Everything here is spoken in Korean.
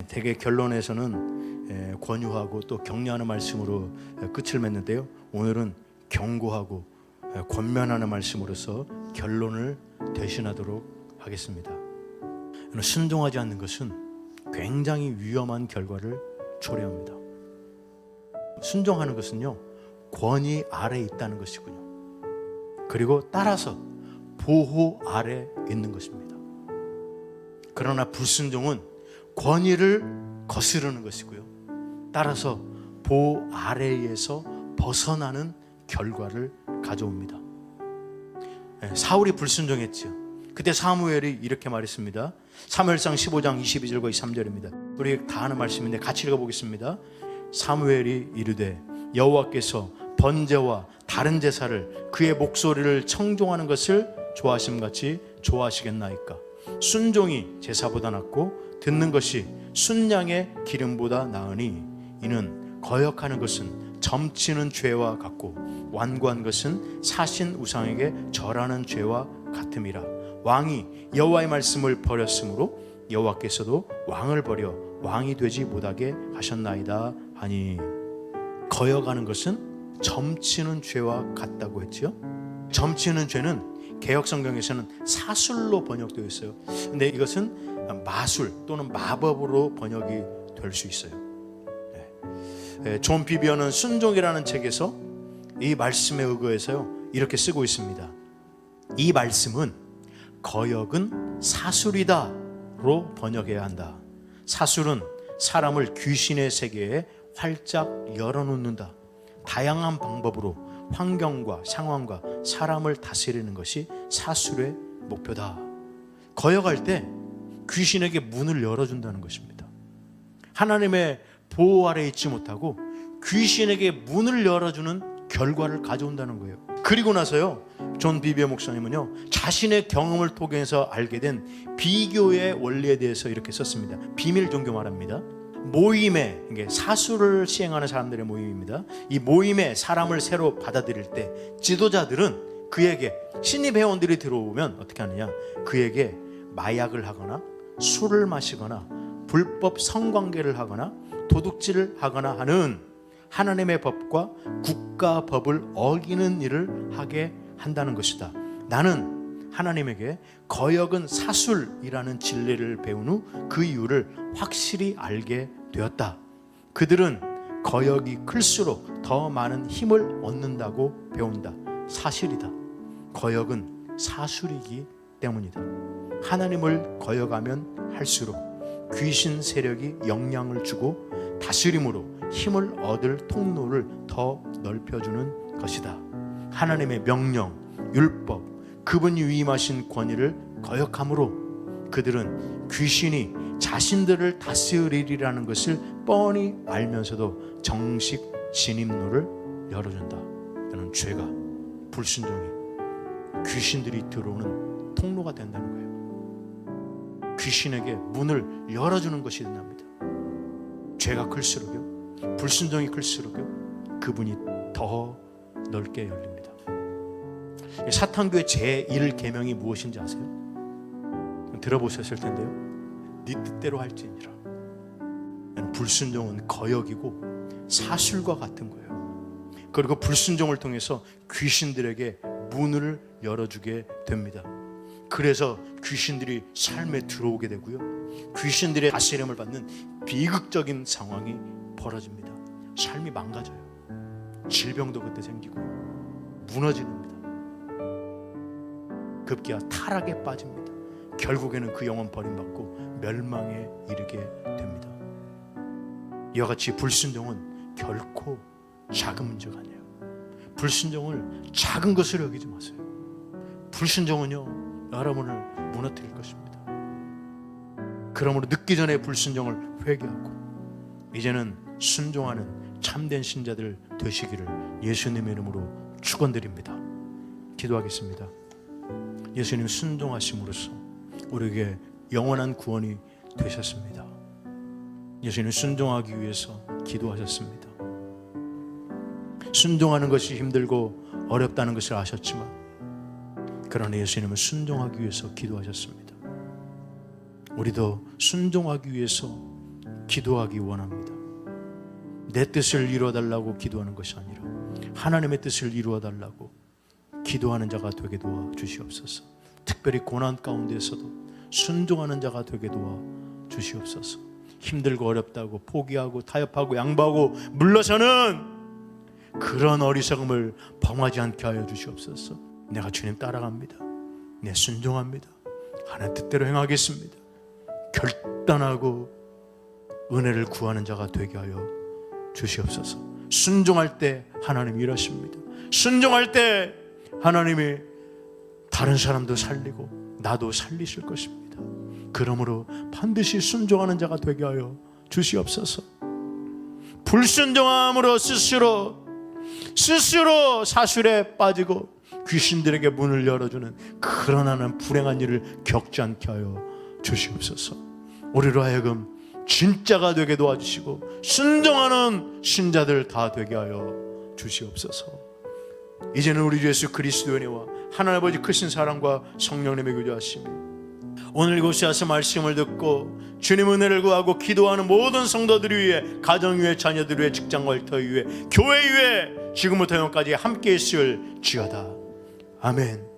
대개 결론에서는 권유하고 또 격려하는 말씀으로 끝을 맺는데요, 오늘은 경고하고 권면하는 말씀으로서 결론을 대신하도록 하겠습니다. 순종하지 않는 것은 굉장히 위험한 결과를 초래합니다. 순종하는 것은요, 권위 아래에 있다는 것이군요. 그리고 따라서 보호 아래 있는 것입니다. 그러나 불순종은 권위를 거스르는 것이고요, 따라서 보호 아래에서 벗어나는 결과를 가져옵니다. 사울이 불순종했죠. 그때 사무엘이 이렇게 말했습니다. 사무엘상 15장 22절과 23절입니다. 우리 다 아는 말씀인데 같이 읽어보겠습니다. 사무엘이 이르되 여호와께서 번제와 다른 제사를 그의 목소리를 청종하는 것을 좋아하심같이 좋아하시겠나이까. 순종이 제사보다 낫고 듣는 것이 순양의 기름보다 나으니 이는 거역하는 것은 점치는 죄와 같고 완고한 것은 사신 우상에게 절하는 죄와 같음이라. 왕이 여호와의 말씀을 버렸으므로 여호와께서도 왕을 버려 왕이 되지 못하게 하셨나이다 하니, 거역하는 것은 점치는 죄와 같다고 했지요. 점치는 죄는 개역성경에서는 사술로 번역되어 있어요. 근데 이것은 마술 또는 마법으로 번역이 될 수 있어요. 존 비비어는 순종이라는 책에서 이 말씀에 의거해서요, 이렇게 쓰고 있습니다. 이 말씀은 거역은 사술이다로 번역해야 한다. 사술은 사람을 귀신의 세계에 활짝 열어놓는다. 다양한 방법으로 환경과 상황과 사람을 다스리는 것이 사술의 목표다. 거역할 때 귀신에게 문을 열어준다는 것입니다. 하나님의 보호 아래 있지 못하고 귀신에게 문을 열어주는 결과를 가져온다는 거예요. 그리고 나서요, 존 비비어 목사님은요, 자신의 경험을 통해서 알게 된 비교의 원리에 대해서 이렇게 썼습니다. 비밀 종교 말합니다. 모임에, 이게 사수를 시행하는 사람들의 모임입니다. 이 모임에 사람을 새로 받아들일 때 지도자들은 그에게, 신입 회원들이 들어오면 어떻게 하느냐, 그에게 마약을 하거나 술을 마시거나 불법 성관계를 하거나 도둑질을 하거나 하는 하나님의 법과 국가 법을 어기는 일을 하게 한다는 것이다. 나는 하나님에게 거역은 사술이라는 진리를 배운 후 그 이유를 확실히 알게 되었다. 그들은 거역이 클수록 더 많은 힘을 얻는다고 배운다. 사실이다. 거역은 사술이기 때문이다. 하나님을 거역하면 할수록 귀신 세력이 영향을 주고 다스림으로 힘을 얻을 통로를 더 넓혀주는 것이다. 하나님의 명령, 율법, 그분이 위임하신 권위를 거역함으로 그들은 귀신이 자신들을 다스리리라는 것을 뻔히 알면서도 정식 진입로를 열어준다. 이는 죄가, 불순종이 귀신들이 들어오는 통로가 된다는 거예요. 귀신에게 문을 열어주는 것이 된답니다. 죄가 클수록요, 불순종이 클수록요, 그분이 더 넓게 열립니다. 사탄교의 제1계명이 무엇인지 아세요? 들어보셨을 텐데요, 네 뜻대로 할지니라. 불순종은 거역이고 사술과 같은 거예요. 그리고 불순종을 통해서 귀신들에게 문을 열어주게 됩니다. 그래서 귀신들이 삶에 들어오게 되고요, 귀신들의 다스림을 받는 비극적인 상황이 벌어집니다. 삶이 망가져요. 질병도 그때 생기고 무너집니다. 급기야 타락에 빠집니다. 결국에는 그 영혼 버림받고 멸망에 이르게 됩니다. 이와 같이 불순종은 결코 작은 문제가 아니에요. 불순종을 작은 것으로 여기지 마세요. 불순종은요, 여러분을 무너뜨릴 것입니다. 그러므로 늦기 전에 불순종을 회개하고 이제는 순종하는 참된 신자들 되시기를 예수님의 이름으로 축원드립니다. 기도하겠습니다. 예수님 순종하심으로써 우리에게 영원한 구원이 되셨습니다. 예수님 순종하기 위해서 기도하셨습니다. 순종하는 것이 힘들고 어렵다는 것을 아셨지만 그러나 예수님은 순종하기 위해서 기도하셨습니다. 우리도 순종하기 위해서 기도하기 원합니다. 내 뜻을 이루어달라고 기도하는 것이 아니라 하나님의 뜻을 이루어달라고 기도하는 자가 되게 도와주시옵소서. 특별히 고난 가운데서도 순종하는 자가 되게 도와주시옵소서. 힘들고 어렵다고 포기하고 타협하고 양보하고 물러서는 그런 어리석음을 범하지 않게 하여 주시옵소서. 내가 주님 따라갑니다. 네, 순종합니다. 하나님 뜻대로 행하겠습니다. 결단하고 은혜를 구하는 자가 되게 하여 주시옵소서. 순종할 때 하나님이 일하십니다. 순종할 때 하나님이 다른 사람도 살리고 나도 살리실 것입니다. 그러므로 반드시 순종하는 자가 되게 하여 주시옵소서. 불순종함으로 스스로 사술에 빠지고 귀신들에게 문을 열어주는 그런 하는 불행한 일을 겪지 않게 하여 주시옵소서. 우리로 하여금 진짜가 되게 도와주시고 순종하는 신자들 다 되게 하여 주시옵소서. 이제는 우리 주 예수 그리스도의 은혜와 하나님 아버지 크신 사랑과 성령님의 교제하심이 오늘 이곳에 와서 말씀을 듣고 주님 은혜를 구하고 기도하는 모든 성도들 위해, 가정 위해, 자녀들 위해, 직장 월터 위해, 교회 위해 지금부터 영원까지 함께 있을 지어다. 아멘.